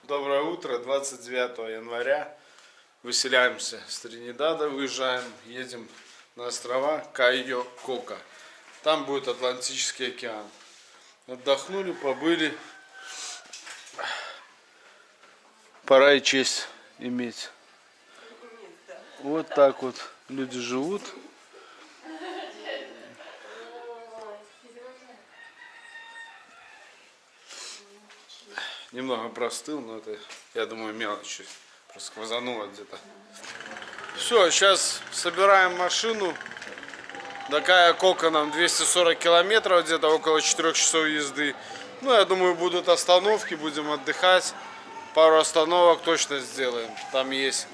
Доброе утро, 29 января. Выселяемся с Тринидада, выезжаем, едем на острова Кайо-Кока. Там будет Атлантический океан. Отдохнули, побыли. Пора и честь иметь. Вот так вот люди живут. Немного простыл, но это, я думаю, мелочи. Просто сквозануло где-то. Все, сейчас собираем машину. До Кайо-Кока нам 240 километров, где-то около 4 часов езды. Ну, я думаю, будут остановки, будем отдыхать. Пару остановок точно сделаем. Там есть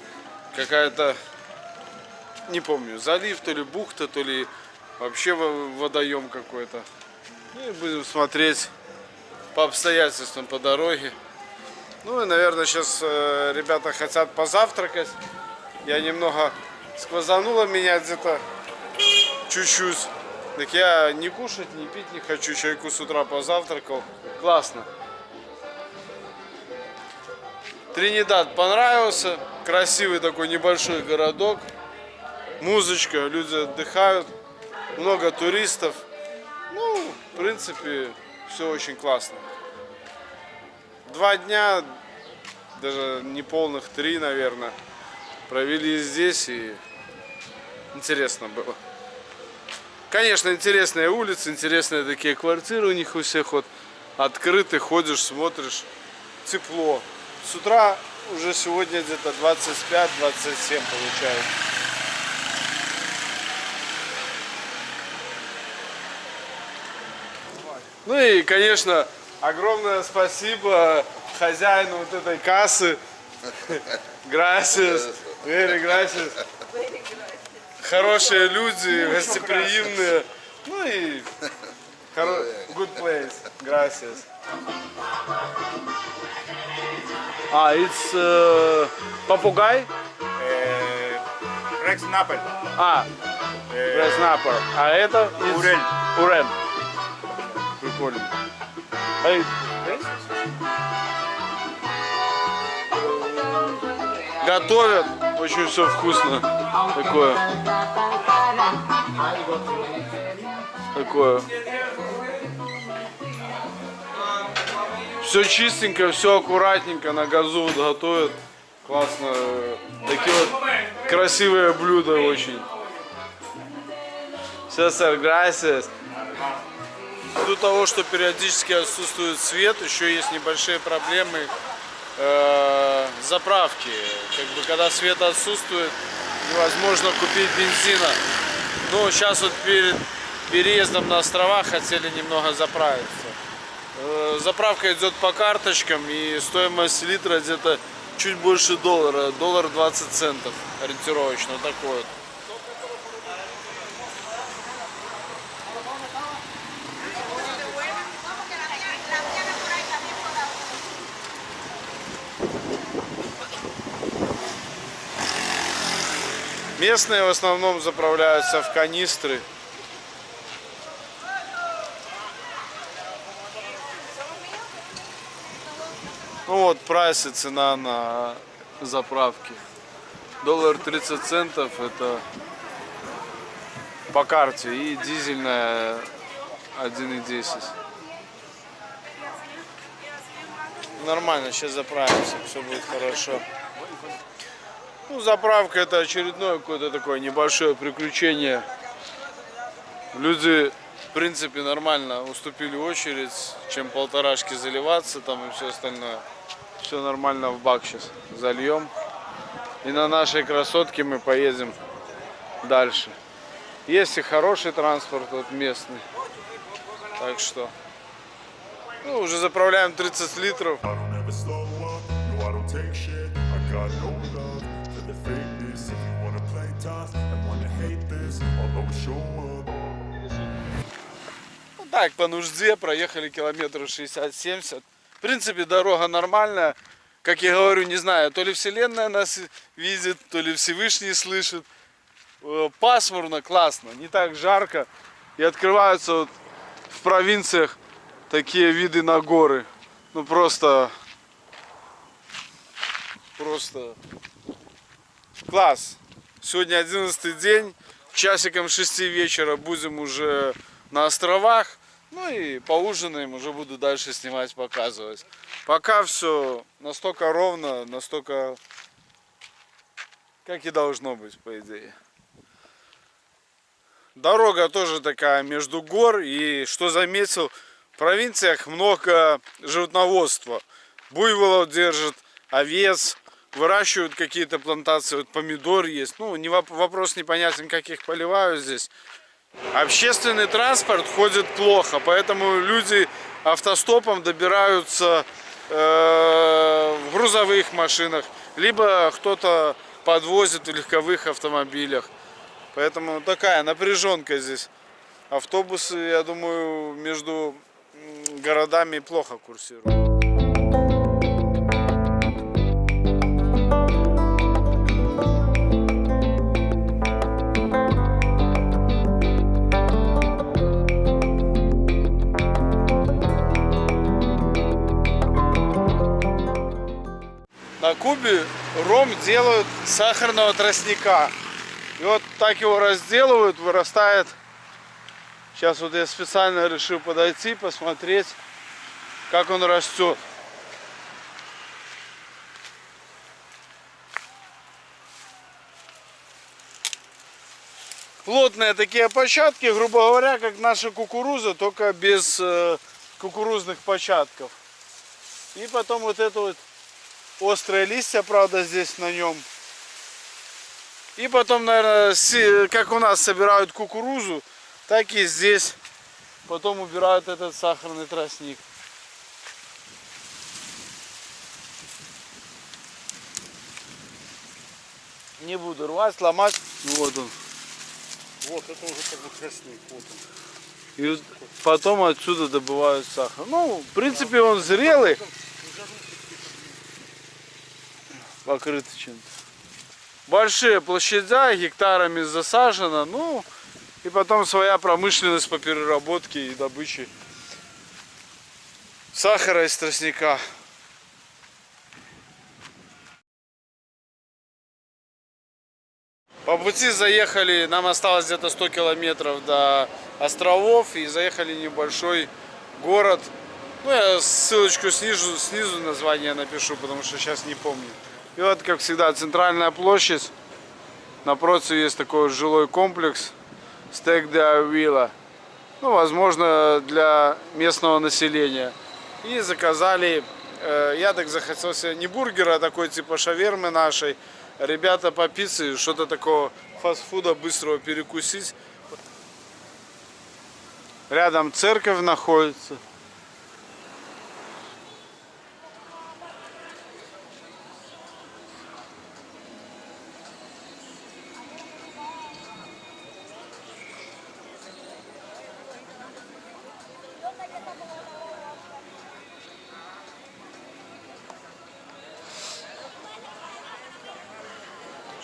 какая-то, не помню, залив, то ли бухта, то ли вообще водоем какой-то. И будем смотреть по обстоятельствам по дороге. Ну и, наверное, сейчас ребята хотят позавтракать. Я немного сквозануло меня где-то чуть-чуть. Так я не кушать, не пить не хочу. Чайку с утра позавтракал. Классно. Тринидад понравился. Красивый такой небольшой городок. Музычка, люди отдыхают. Много туристов. Ну, в принципе, все очень классно. 2 дня, даже не полных 3, наверное, провели здесь, и интересно было. Конечно, интересные улицы, интересные такие квартиры у них у всех, вот открыты, ходишь, смотришь, тепло. С утра уже сегодня где-то 25-27 получается. Ну и, конечно, огромное спасибо хозяину вот этой кассы. Gracias. Very gracias. Хорошие люди, гостеприимные. Ну и good place. Gracias. It's попугай? Red Snapper. Red Snapper. А это? Урель. Урель. Прикольно. Готовят, очень все вкусно. Такое. Все чистенько, все аккуратненько, на газу вот готовят. Классно. Такие вот красивые блюда очень. Все, сэр, gracias. Ввиду того, что периодически отсутствует свет, еще есть небольшие проблемы заправки. Как бы, когда свет отсутствует, невозможно купить бензина. Но сейчас вот перед переездом на острова хотели немного заправиться. Заправка идет по карточкам, и стоимость литра где-то чуть больше доллара. Доллар 20 центов ориентировочно. Такой вот. Местные в основном заправляются в канистры. Ну вот прайс и цена на заправки. Доллар 30 центов это по карте, и дизельная 1,10. Нормально, сейчас заправимся, все будет хорошо. Ну, заправка это очередное какое-то такое небольшое приключение. Люди, в принципе, нормально уступили очередь, чем полторашки заливаться там и все остальное. Все нормально в бак сейчас зальем. И на нашей красотке мы поедем дальше. Есть и хороший транспорт вот местный. Так что, ну, уже заправляем 30 литров. Ну так, по нужде проехали километров 60-70. В принципе, дорога нормальная. Как я говорю, не знаю, то ли Вселенная нас видит, то ли Всевышний слышит. Пасмурно, классно, не так жарко. И открываются вот в провинциях такие виды на горы. Ну просто просто класс. Сегодня 11-й день, часиком 6 вечера будем уже на островах. Ну и поужинаем, уже буду дальше снимать, показывать. Пока все настолько ровно, настолько как и должно быть, по идее. Дорога тоже такая между гор, и что заметил, в провинциях много животноводства. Буйволов держат, овец, выращивают какие-то плантации, вот помидор есть. Ну, вопрос непонятен, как их поливают здесь. Общественный транспорт ходит плохо, поэтому люди автостопом добираются в грузовых машинах, либо кто-то подвозит в легковых автомобилях. Поэтому такая напряженка здесь. Автобусы, я думаю, между городами плохо курсируют. На Кубе ром делают с сахарного тростника. И вот так его разделывают, вырастает. Сейчас вот я специально решил подойти, посмотреть, как он растет. Плотные такие початки, грубо говоря, как наша кукуруза, только без кукурузных початков. И потом вот это вот острые листья, правда, здесь на нем. И потом, наверное, как у нас собирают кукурузу, так и здесь потом убирают этот сахарный тростник. Не буду рвать, ломать. Вот он. Вот это уже как бы тростник. Вот он. И потом отсюда добывают сахар. Ну, в принципе, он зрелый. Покрыт чем-то. Большие площадя, гектарами засажено. Ну, и потом своя промышленность по переработке и добыче сахара из тростника. По пути заехали, нам осталось где-то 100 километров до островов, и заехали в небольшой город. Ну, я ссылочку снизу название напишу, потому что сейчас не помню. И вот, как всегда, центральная площадь. Напротив есть такой жилой комплекс Стек де Авила. Ну, возможно, для местного населения. И заказали, я так захотел себе не бургера, а такой типа шавермы нашей. Ребята по пицце, что-то такого фастфуда быстрого перекусить. Рядом церковь находится.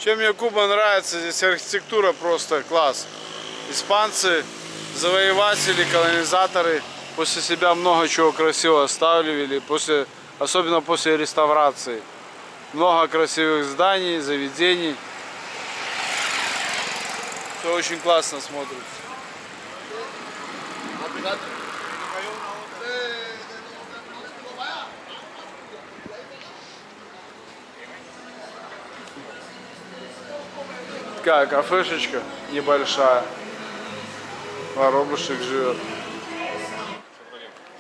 Чем мне Куба нравится, здесь архитектура просто класс. Испанцы, завоеватели, колонизаторы после себя много чего красивого оставили, особенно после реставрации. Много красивых зданий, заведений. Все очень классно смотрится. Такая кафешечка небольшая. Воробушек живет.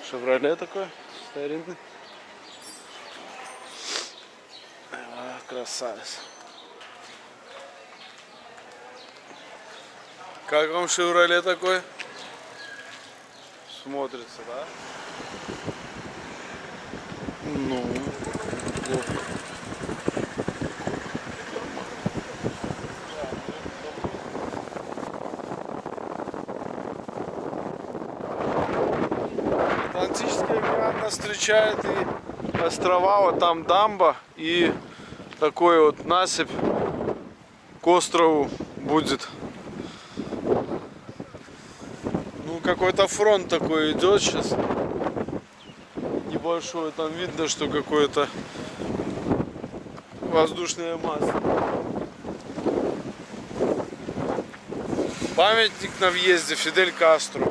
Шевроле такой старинный. Красавец. Как вам Шевроле такой? Смотрится, да? Ну, неплохо. Атлантический океан нас встречает, и острова, вот там дамба, и такой вот насыпь к острову будет. Ну, какой-то фронт такой идет сейчас. Небольшой, там видно, что какое-то воздушное масло. Памятник на въезде Фидель Кастро.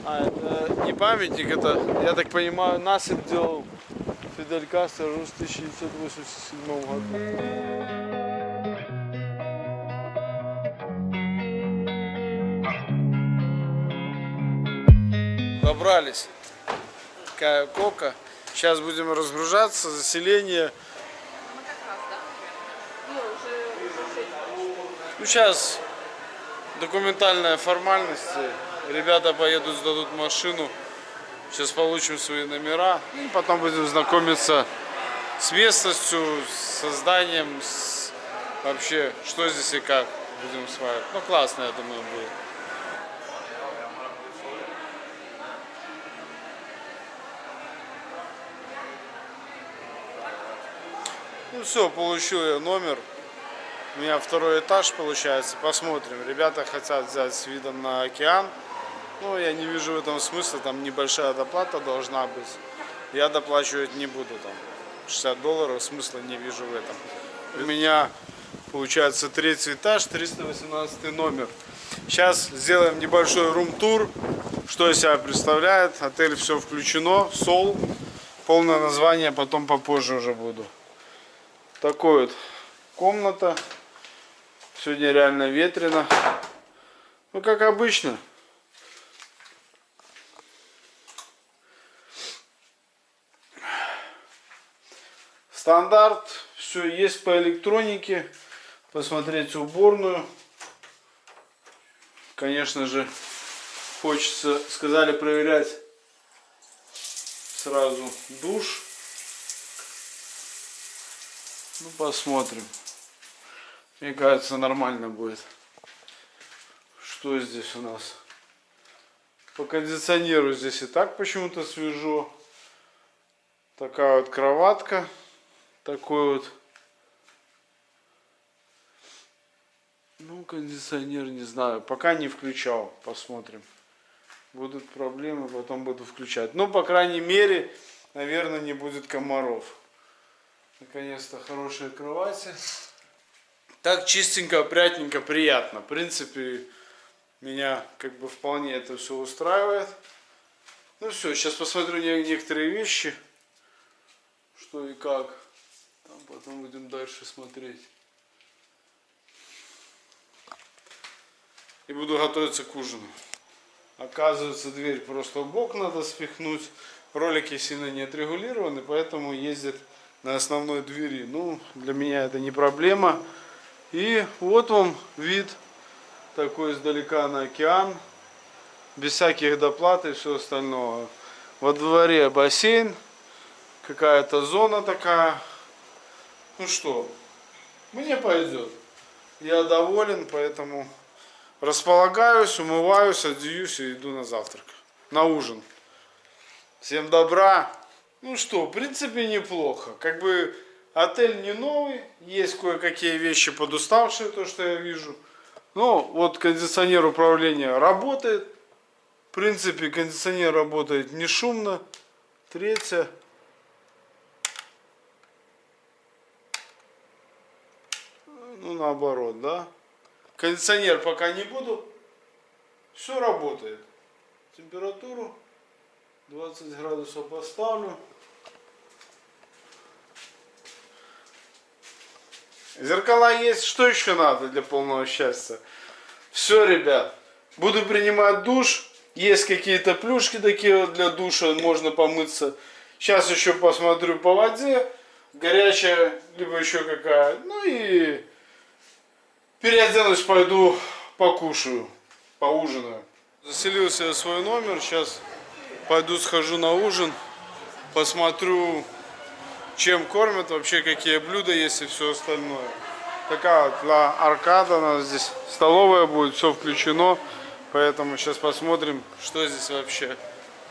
А, это не памятник, это, я так понимаю, насыпь делал Фидель Кастро уже в 1987 году. Добрались. Такая кока. Сейчас будем разгружаться, заселение. Ну, сейчас документальная формальность. Ребята поедут, сдадут машину. Сейчас получим свои номера. И потом будем знакомиться с местностью, с зданием, вообще, что здесь и как будем смотреть. Ну, классно, я думаю, будет. Ну все, получил я номер. У меня второй этаж получается. Посмотрим. Ребята хотят взять с видом на океан. Но я не вижу в этом смысла. Там небольшая доплата должна быть. Я доплачивать не буду. Там $60. Смысла не вижу в этом. У меня получается третий этаж, 318 номер. Сейчас сделаем небольшой рум-тур. Что из себя представляет. Отель все включено. Сол. Полное название потом попозже уже буду. Такой вот комната. Сегодня реально ветрено. Ну, как обычно. Стандарт. Все есть по электронике. Посмотреть уборную. Конечно же, хочется, сказали, проверять сразу душ. Ну, посмотрим. Мне кажется, нормально будет. Что здесь у нас? По кондиционеру здесь и так почему-то свежо. Такая вот кроватка. Такой вот. Ну, кондиционер, не знаю. Пока не включал. Посмотрим. Будут проблемы, потом буду включать. Ну, по крайней мере, наверное, не будет комаров. Наконец-то хорошие кровати. Так чистенько, опрятненько, приятно. В принципе, меня как бы вполне это все устраивает. Ну все, сейчас посмотрю некоторые вещи. Что и как. Там потом будем дальше смотреть. И буду готовиться к ужину. Оказывается, дверь просто в бок надо спихнуть. Ролики сильно не отрегулированы, поэтому ездит на основной двери. Ну, для меня это не проблема. И вот вам вид такой издалека на океан. Без всяких доплат и все остального. Во дворе бассейн. Какая-то зона такая. Ну что, мне пойдет. Я доволен, поэтому располагаюсь, умываюсь, одеюсь и иду на завтрак. На ужин. Всем добра. Ну что, в принципе, неплохо. Как бы отель не новый, есть кое-какие вещи подуставшие, то, что я вижу. Но вот кондиционер управления работает. В принципе, кондиционер работает не шумно. Третья. Ну, наоборот, да. Кондиционер пока не буду. Все работает. Температуру 20 градусов поставлю. Зеркала есть. Что еще надо для полного счастья? Все, ребят. Буду принимать душ. Есть какие-то плюшки такие вот для душа. Можно помыться. Сейчас еще посмотрю по воде. Горячая, либо еще какая. Ну и переоденусь, пойду покушаю. Поужинаю. Заселился я в свой номер. Сейчас пойду схожу на ужин. Посмотрю, чем кормят, вообще какие блюда есть и все остальное. Такая вот Ла Аркада, у нас здесь столовая будет, все включено. Поэтому сейчас посмотрим, что здесь вообще.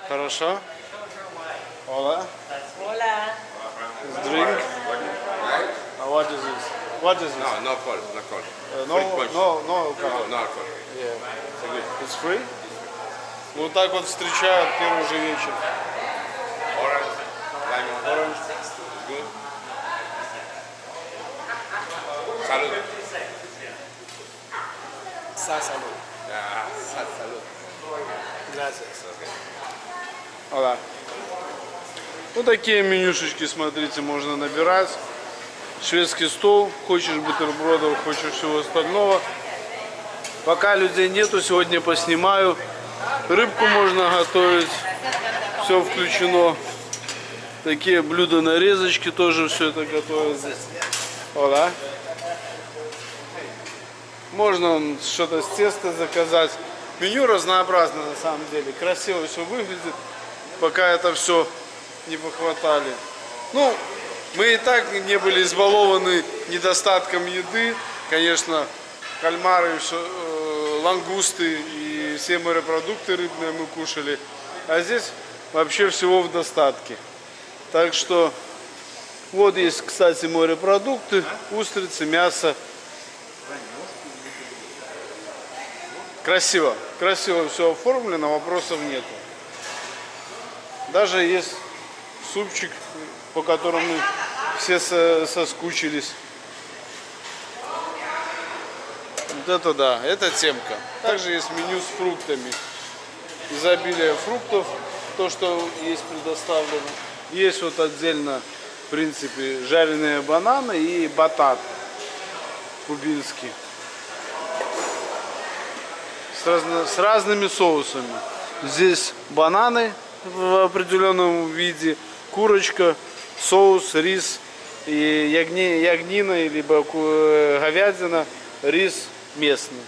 Хорошо? Hola. Hola. Drink. What is this? What is this? No, no alcohol, no alcohol. No alcohol. No alcohol. Yeah. It's free? Вот так вот встречают первый же вечер. Orange. Good. Salud. Салют. Salud. Ага. Вот такие менюшечки, смотрите, можно набирать. Шведский стол, хочешь бутербродов, хочешь всего остального. Пока людей нету, сегодня поснимаю. Рыбку можно готовить, все включено. Такие блюда, нарезочки тоже все это готовят здесь. О, да? Можно что-то с теста заказать. Меню разнообразно на самом деле. Красиво все выглядит. Пока это все не похватали. Ну, мы и так не были избалованы недостатком еды. Конечно, кальмары, лангусты и все морепродукты рыбные мы кушали. А здесь вообще всего в достатке. Так что вот есть, кстати, морепродукты, устрицы, мясо. Красиво. Красиво все оформлено, вопросов нету. Даже есть супчик, по которому мы все соскучились. Вот это да, это темка. Также есть меню с фруктами. Изобилие фруктов, то, что есть предоставлено. Есть вот отдельно, в принципе, жареные бананы и батат кубинский. С разными соусами. Здесь бананы в определенном виде, курочка, соус, рис и ягнина, либо говядина, рис местный.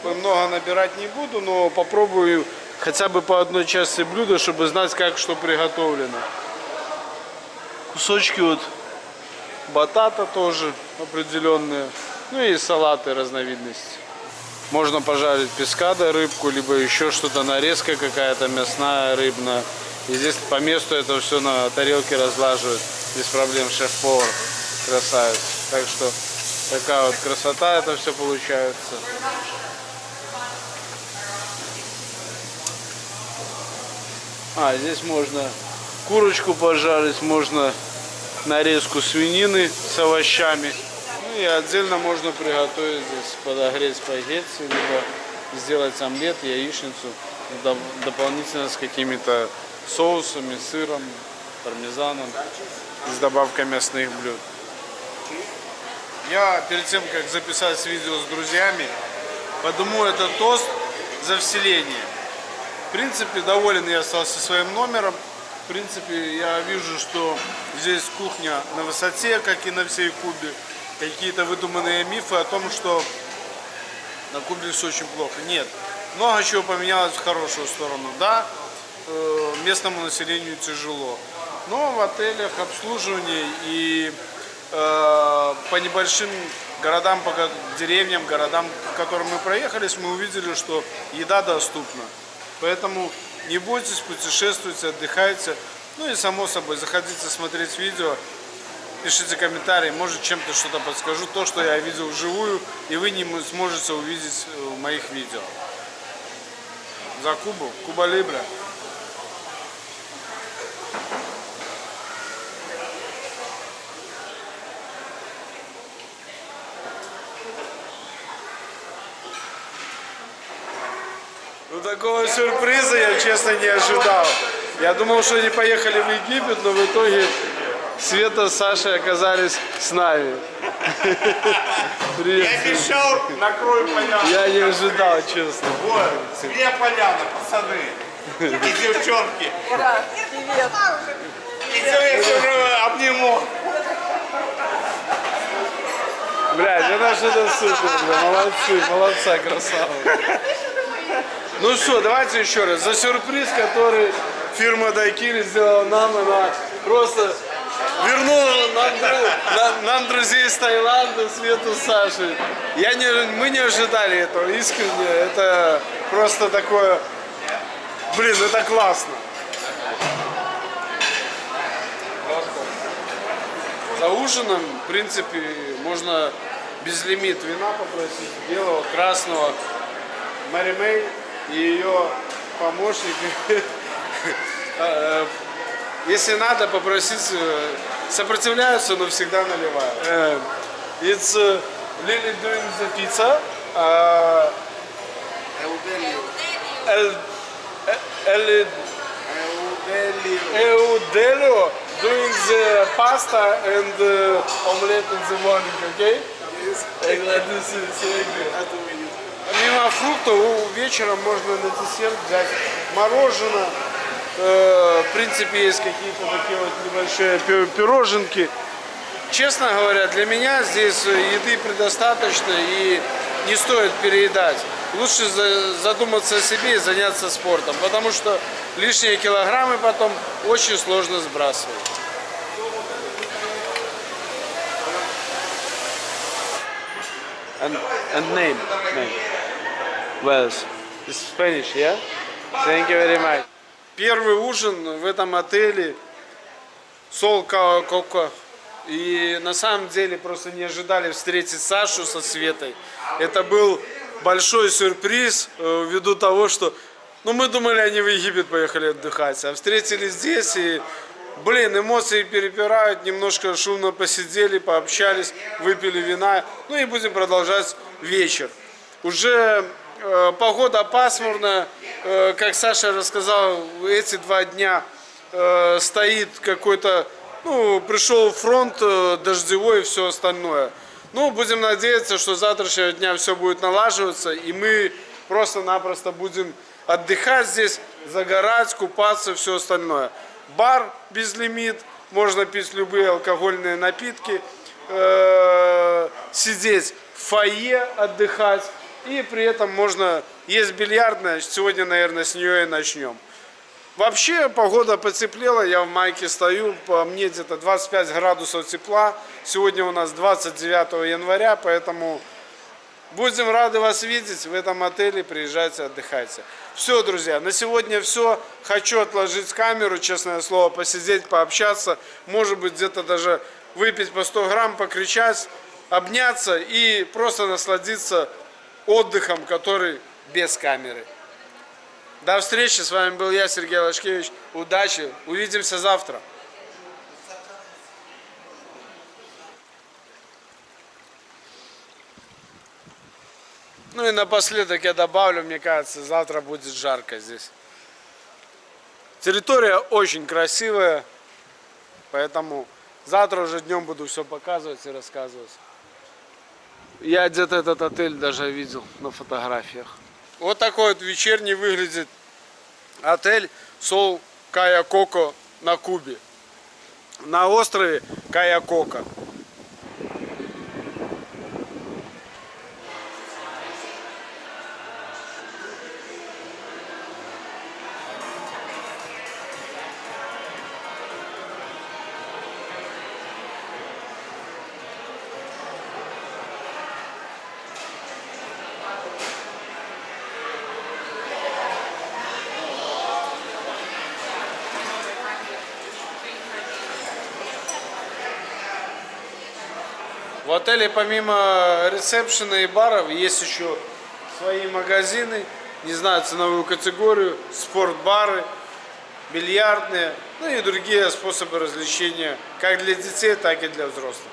Много набирать не буду, но попробую хотя бы по одной части блюда, чтобы знать, как что приготовлено. Кусочки вот батата тоже определенные, ну и салаты разновидности. Можно пожарить пескадо, рыбку, либо еще что-то, нарезка какая-то мясная, рыбная. И здесь по месту это все на тарелке разлаживают. Без проблем шеф-повар. Красавец. Так что такая вот красота это все получается. Здесь можно курочку пожарить, можно нарезку свинины с овощами. И отдельно можно приготовить здесь, подогреть спагетти, либо сделать омлет, яичницу, дополнительно с какими-то соусами, сыром, пармезаном, с добавкой мясных блюд. Я перед тем, как записать видео с друзьями, подумаю этот тост за вселение. В принципе, доволен я остался своим номером. В принципе, я вижу, что здесь кухня на высоте, как и на всей Кубе. Какие-то выдуманные мифы о том, что на Кубе все очень плохо. Нет. Много чего поменялось в хорошую сторону. Да, местному населению тяжело. Но в отелях обслуживание и по небольшим городам, по деревням, городам, в которым мы проехались, мы увидели, что еда доступна. Поэтому не бойтесь, путешествуйте, отдыхайте. Ну и само собой, заходите смотреть видео. Пишите комментарии, может чем-то что-то подскажу, то, что я видел вживую, и вы не сможете увидеть в моих видео. За Кубу, Куба Либре. Ну такого сюрприза я, честно, не ожидал. Я думал, что они поехали в Египет, но в итоге Света с Сашей оказались с нами. Привет. Я обещал, накрою поляну. Я не ожидал, честно. Вот, где поляна, пацаны и девчонки. Ира, привет. И все, я все уже обниму. Блядь, это что-то супер, бля. Молодцы, красавцы. Ну что, давайте еще раз. За сюрприз, который фирма Дайкири сделала нам, она просто вернула нам друзей из Таиланда, Свету с Сашей. Мы не ожидали этого, искренне. Это просто такое... Блин, это классно. За ужином, в принципе, можно безлимит вина попросить, белого, красного, Мэри Мэй, и ее помощник. Если надо, попросить, сопротивляются, но всегда наливают. It's Lily doing the pizza. Eudelio doing the pasta and omelette in the morning, okay? Помимо фруктов, вечером можно на десерт взять мороженое. В принципе, есть какие-то такие вот небольшие пироженки. Честно говоря, для меня здесь еды предостаточно и не стоит переедать. Лучше задуматься о себе и заняться спортом, потому что лишние килограммы потом очень сложно сбрасывать. And name. Wells. It's Spanish, yeah? Thank you very much. Первый ужин в этом отеле Сол Кая Коко. И на самом деле просто не ожидали встретить Сашу со Светой. Это был большой сюрприз ввиду того, что мы думали, они в Египет поехали отдыхать. А встретились здесь и, эмоции перепирают. Немножко шумно посидели, пообщались, выпили вина. И будем продолжать вечер. Уже погода пасмурная. Как Саша рассказал, эти 2 дня стоит какой-то, пришел фронт дождевой и все остальное. Будем надеяться, что с завтрашнего дня все будет налаживаться, и мы просто-напросто будем отдыхать здесь, загорать, купаться, все остальное. Бар безлимит, можно пить любые алкогольные напитки, сидеть в фойе, отдыхать, и при этом можно есть бильярдная, сегодня, наверное, с нее и начнем. Вообще погода потеплела, я в майке стою, по мне где-то 25 градусов тепла. Сегодня у нас 29 января, поэтому будем рады вас видеть в этом отеле, приезжайте, отдыхайте. Все, друзья, на сегодня все. Хочу отложить камеру, честное слово, посидеть, пообщаться, может быть где-то даже выпить по 100 грамм, покричать, обняться и просто насладиться отдыхом, который без камеры. До встречи, с вами был я, Сергей Лашкевич. Удачи, увидимся завтра. И напоследок я добавлю, мне кажется, завтра будет жарко здесь. Территория очень красивая, поэтому завтра уже днем буду все показывать и рассказывать. Я где-то этот отель даже видел на фотографиях. Вот такой вот вечерний выглядит отель Сол Кая Коко на Кубе. На острове Кая Коко. В отеле помимо ресепшена и баров есть еще свои магазины, не знаю ценовую категорию, спортбары, бильярдные, и другие способы развлечения как для детей, так и для взрослых.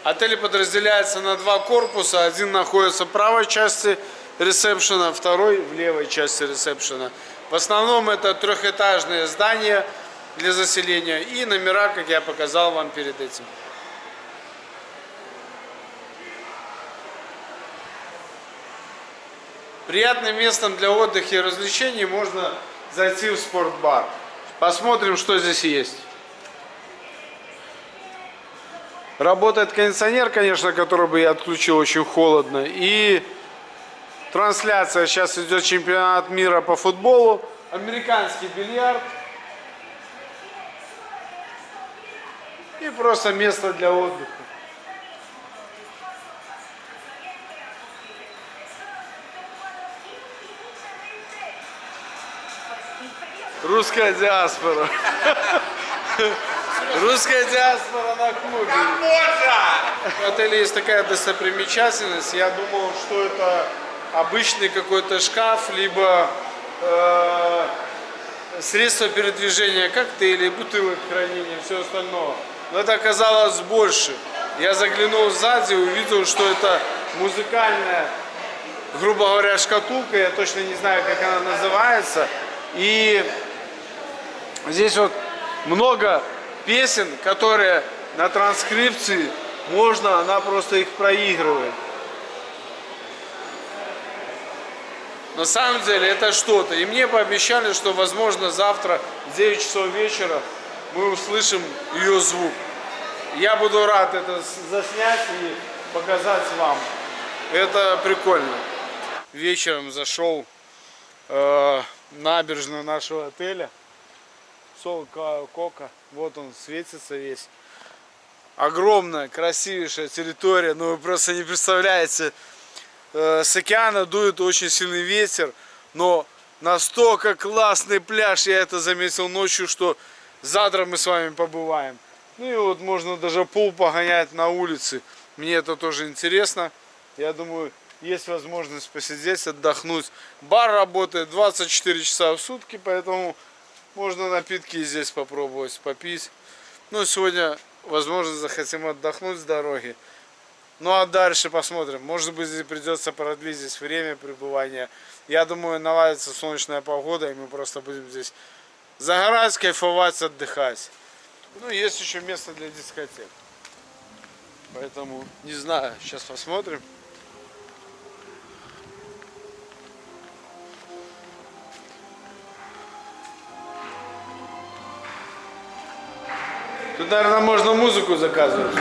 Отель подразделяется на 2 корпуса, один находится в правой части ресепшена, второй в левой части ресепшена. В основном это 3-этажные здания для заселения и номера, как я показал вам перед этим. Приятным местом для отдыха и развлечений можно зайти в спортбар. Посмотрим, что здесь есть. Работает кондиционер, конечно, который бы я отключил, очень холодно. И трансляция, сейчас идет чемпионат мира по футболу. Американский бильярд. И просто место для отдыха. Русская диаспора. Русская диаспора на клубе. Камбоджа! В отеле есть такая достопримечательность. Я думал, что это обычный какой-то шкаф, либо средства передвижения, коктейлей, бутылок хранения, все остальное. Но это оказалось больше. Я заглянул сзади и увидел, что это музыкальная, грубо говоря, шкатулка. Я точно не знаю, как она называется. И здесь вот много песен, которые на транскрипции можно, она просто их проигрывает. На самом деле это что-то. И мне пообещали, что возможно завтра в 9 часов вечера мы услышим ее звук. Я буду рад это заснять и показать вам. Это прикольно. Вечером зашел в набережную нашего отеля. Сол Кока. Вот он светится весь. Огромная, красивейшая территория. Но вы просто не представляете. С океана дует очень сильный ветер. Но настолько классный пляж. Я это заметил ночью, что завтра мы с вами побываем. Ну и вот можно даже пул погонять на улице. Мне это тоже интересно. Я думаю, есть возможность посидеть, отдохнуть. Бар работает 24 часа в сутки, поэтому можно напитки здесь попробовать попить. Ну, сегодня, возможно, захотим отдохнуть с дороги. Ну, а дальше посмотрим. Может быть, здесь придется продлить здесь время пребывания. Я думаю, наладится солнечная погода, и мы просто будем здесь загорать, кайфовать, отдыхать. Ну, есть еще место для дискотек. Поэтому, не знаю, сейчас посмотрим. Тут, наверное, можно музыку заказывать.